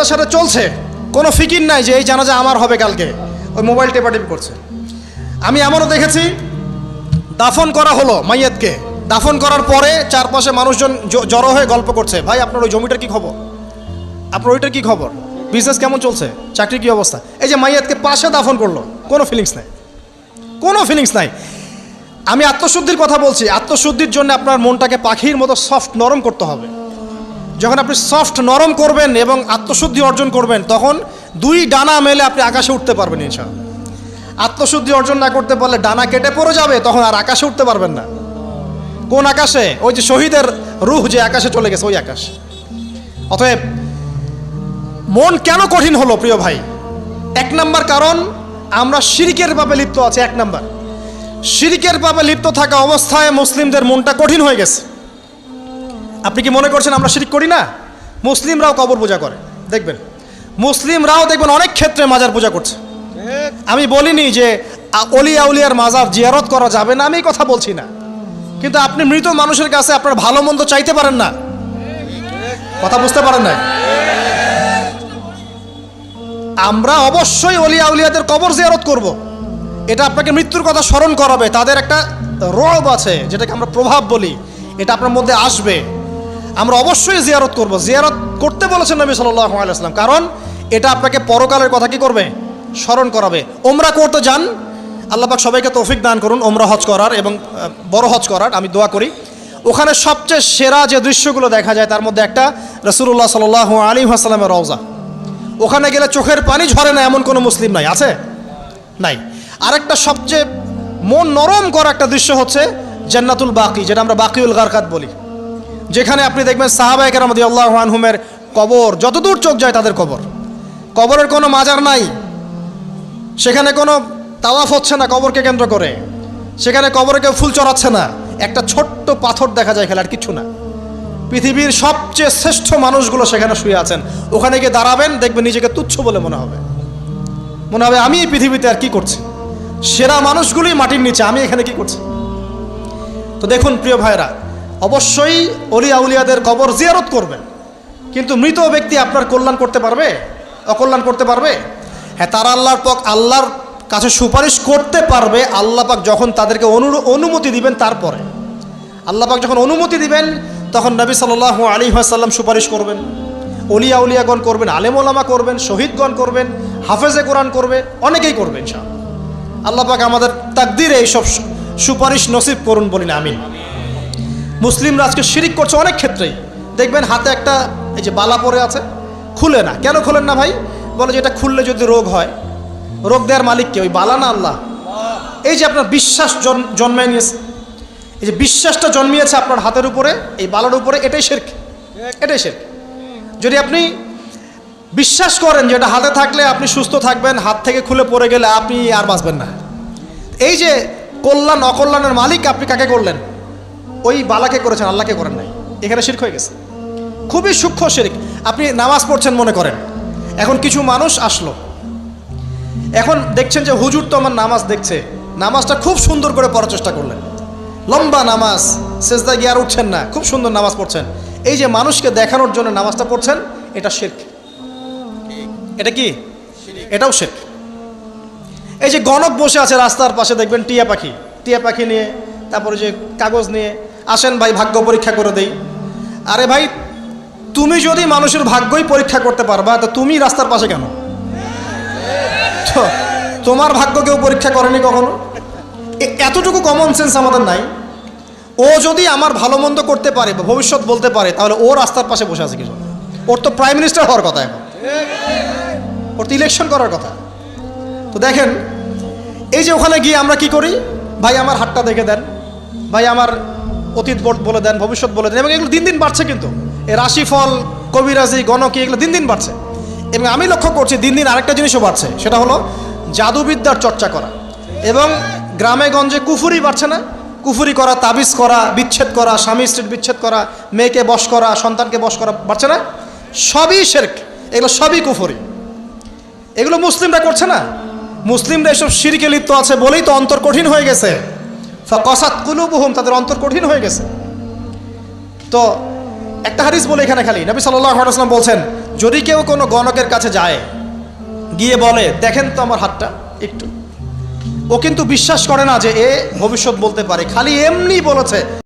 জানাজার সাথে চলছে, কোনো ফিকির নাই যে এই জানাজা আমার হবে কালকে, ওই মোবাইল টেপাটেপি করছে। আমি এমনও দেখেছি দাফন করা হলো মাইয়াতকে, দাফন করার পরে চারপাশে মানুষজন জড়ো হয়ে গল্প করছে, ভাই আপনার ওই জমিটার কি খবর, আপনার ওইটার কি খবর, বিজনেস কেমন চলছে, চাকরির কি অবস্থা। এই যে মাইয়াতকে পাশে দাফন করলো, কোনো ফিলিংস নাই, কোনো ফিলিংস নাই। আমি আত্মশুদ্ধির কথা বলছি, আত্মশুদ্ধির জন্য আপনার মনটাকে পাখির মতো সফট নরম করতে হবে। যখন আপনি সফট নরম করবেন এবং আত্মশুদ্ধি অর্জন করবেন, তখন দুই ডানা মেলে আপনি আকাশে উঠতে পারবেন ইনশাআল্লাহ। আত্মশুদ্ধি অর্জন না করতে পারলে ডানা কেটে পড়ে যাবে, তখন আর আকাশে উঠতে পারবেন না। কোন আকাশে? ওই যে শহীদের রূহ যে আকাশে চলে গেছে, ওই আকাশ। অতএব মন কেন কঠিন হলো প্রিয় ভাই? এক নাম্বার কারণ, আমরা শিরকের পাপে লিপ্ত আছি। এক নাম্বার, শিরকের পাপে লিপ্ত থাকা অবস্থায় মুসলিমদের মনটা কঠিন হয়ে গেছে। আপনি কি মনে করছেন আমরা শিরক করি না? মুসলিমরাও কবর পূজা করে, দেখবেন মুসলিমরাও দেখবেন অনেক ক্ষেত্রে মাজার পূজা করছে। আমি বলিনি যে অলি আউলিয়ার মাজার জিয়ারত করা যাবে না, আমি এই কথা বলছি না, কিন্তু আপনি মৃত মানুষের কাছে আপনার ভালো মন্দ চাইতে পারেন না। কথা বুঝতে পারেন না? আমরা অবশ্যই অলি আউলিয়াদের কবর জিয়ারত করব, এটা আপনাকে মৃত্যুর কথা স্মরণ করাবে। তাদের একটা রব আছে, যেটাকে আমরা প্রভাব বলি, এটা আপনার মধ্যে আসবে। আমরা অবশ্যই জিয়ারত করব, জিয়ারত করতে বলেছেন নবী সাল্লাল্লাহু আলাইহি ওয়াসাল্লাম, কারণ এটা আপনাকে পরকালের কথা কি করবে? স্মরণ করাবে। ওমরা করতে যান, আল্লাহ পাক সবাইকে তৌফিক দান করুন ওমরা হজ করার এবং বড় হজ করার, আমি দোয়া করি। ওখানে সবচেয়ে সেরা যে দৃশ্যগুলো দেখা যায় তার মধ্যে একটা রাসূলুল্লাহ সাল্লাল্লাহু আলাইহি ওয়াসাল্লামের রওজা। ওখানে গেলে চোখের পানি ঝরে না এমন কোনো মুসলিম নাই, আছে? নাই। আরেকটা সবচেয়ে মন নরম করা একটা দৃশ্য হচ্ছে জান্নাতুল বাকি, যেটা আমরা বাকিউল গারকাত বলি, যেখানে আপনি দেখবেন সাহাবায়ে কেরাম রাদিয়াল্লাহু আনহুমের কবর, যতদূর চোখ যায় তাদের কবর, কবরের কোনো মাজার নাই, সেখানে কোনো তাওয়াফ হচ্ছে না কবরকে কেন্দ্র করে, সেখানে কবরে কেউ ফুল চড়াচ্ছে না, একটা ছোট্ট পাথর দেখা যায়, খেলার কিছু না। পৃথিবীর সবচেয়ে শ্রেষ্ঠ মানুষগুলো সেখানে শুয়ে আছেন। ওখানে গিয়ে দাঁড়াবেন, দেখবেন নিজেকে তুচ্ছ বলে মনে হবে, মনে হবে আমি এই পৃথিবীতে আর কি করছি, সেরা মানুষগুলোই মাটির নিচে, আমি এখানে কি করছি। তো দেখুন প্রিয় ভাইরা, অবশ্যই অলি আউলিয়াদের কবর জিয়ারত করবেন, কিন্তু মৃত ব্যক্তি আপনার কল্যাণ করতে পারবে? অকল্যাণ করতে পারবে? হ্যাঁ, তারা আল্লাহর কাছে সুপারিশ করতে পারবে আল্লাহ পাক যখন তাদেরকে অনুমতি দিবেন। তারপরে আল্লাহ পাক যখন অনুমতি দিবেন, তখন নবী সাল্লাল্লাহু আলাইহি ওয়াসাল্লাম সুপারিশ করবেন, অলিয়া উলিয়াগণ করবেন, আলেম ওলামা করবেন, শহীদগণ করবেন, হাফেজে কোরআন করবে, অনেকেই করবেন ইনশাআল্লাহ। আল্লাহ পাক আমাদের তাকদিরে এইসব সুপারিশ নসিব করুন, বলি না আমিন। মুসলিমরা আজকে শিরিক করছে অনেক ক্ষেত্রেই। দেখবেন হাতে একটা এই যে বালা পরে আছে, খুলে না। কেন খোলেন না ভাই? বলে যে এটা খুললে যদি রোগ হয়, রোগ দেওয়ার মালিক কে? ওই বালা না আল্লাহ? এই যে আপনার বিশ্বাস জন্মায় নিয়েছে, এই যে বিশ্বাসটা জন্মিয়েছে আপনার হাতের উপরে, এই বালার উপরে, এটাই শিরক, এটাই শিরক। যদি আপনি বিশ্বাস করেন যে এটা হাতে থাকলে আপনি সুস্থ থাকবেন, হাত থেকে খুলে পড়ে গেলে আপনি আর বাঁচবেন না, এই যে কল্যাণ অকল্যাণের মালিক আপনি কাকে করলেন? ওই বালাকে করেছেন, আল্লাহকে করেন নাই। এখানে শিরক হয়ে গেছে, খুবই সূক্ষ্ম শিরক। আপনি নামাজ পড়ছেন মনে করেন, এখন কিছু মানুষ আসলো, এখন দেখছেন যে হুজুর তো আমার নামাজ দেখছে, নামাজটা খুব সুন্দর করে পড়ার চেষ্টা করলেন, লম্বা নামাজ, সেজদা গিয়ে আর উঠছেন না, খুব সুন্দর নামাজ পড়ছেন। এই যে মানুষকে দেখানোর জন্য নামাজটা পড়ছেন, এটা শিরক। এটা কি? এটাও শিরক। এই যে গণক বসে আছে রাস্তার পাশে, দেখবেন টিয়া পাখি নিয়ে, তারপরে যে কাগজ নিয়ে, আসেন ভাই ভাগ্য পরীক্ষা করে দেই। আরে ভাই, তুমি যদি মানুষের ভাগ্যই পরীক্ষা করতে পারবা, তো তুমি রাস্তার পাশে কেন? তোমার ভাগ্য কেউ পরীক্ষা করেনি কখনো? এতটুকু কমন সেন্স আমাদের নাই। ও যদি আমার ভালো মন্দ করতে পারে বা ভবিষ্যৎ বলতে পারে, তাহলে ও রাস্তার পাশে বসে আছে কিছু? ওর তো প্রাইম মিনিস্টার হওয়ার কথা, এখন ওর তো ইলেকশন করার কথা। তো দেখেন, এই যে ওখানে গিয়ে আমরা কি করি? ভাই আমার হাতটা দেখে দেন, ভাই আমার অতীত বলে দেন, ভবিষ্যৎ বলে দেন। এবং এগুলো দিন দিন বাড়ছে, কিন্তু এই রাশিফল, কবিরাজি, গণকি, এগুলো দিন দিন বাড়ছে। এবং আমি লক্ষ্য করছি দিন দিন আরেকটা জিনিসও বাড়ছে, সেটা হলো জাদুবিদ্যার চর্চা করা। এবং গ্রামে গঞ্জে কুফুরি বাড়ছে না? কুফুরি করা, তাবিজ করা, বিচ্ছেদ করা, স্বামী স্ত্রীর বিচ্ছেদ করা, মেয়েকে বশ করা, সন্তানকে বশ করা বাড়ছে না? সবই শিরক, এগুলো সবই কুফুরি। এগুলো মুসলিমরা করছে না? মুসলিমরা এসব শিরকে লিপ্ত আছে বলেই তো অন্তর কঠিন হয়ে গেছে। ফাকাসাত কুলুবুহুম, তাদের অন্তর কঠিন হয়ে গেছে। তো একটা হাদিস বলে এখানে খালি, নবী সাল্লাল্লাহু আলাইহি ওয়াসাল্লাম বলছেন, যদি কেউ কোনো গণকের কাছে যায়, গিয়ে বলে দেখেন তো আমার হাতটা একটু, ও কিন্তু বিশ্বাস করে না যে এ ভবিষ্যৎ বলতে পারে, খালি এমনি বলেছে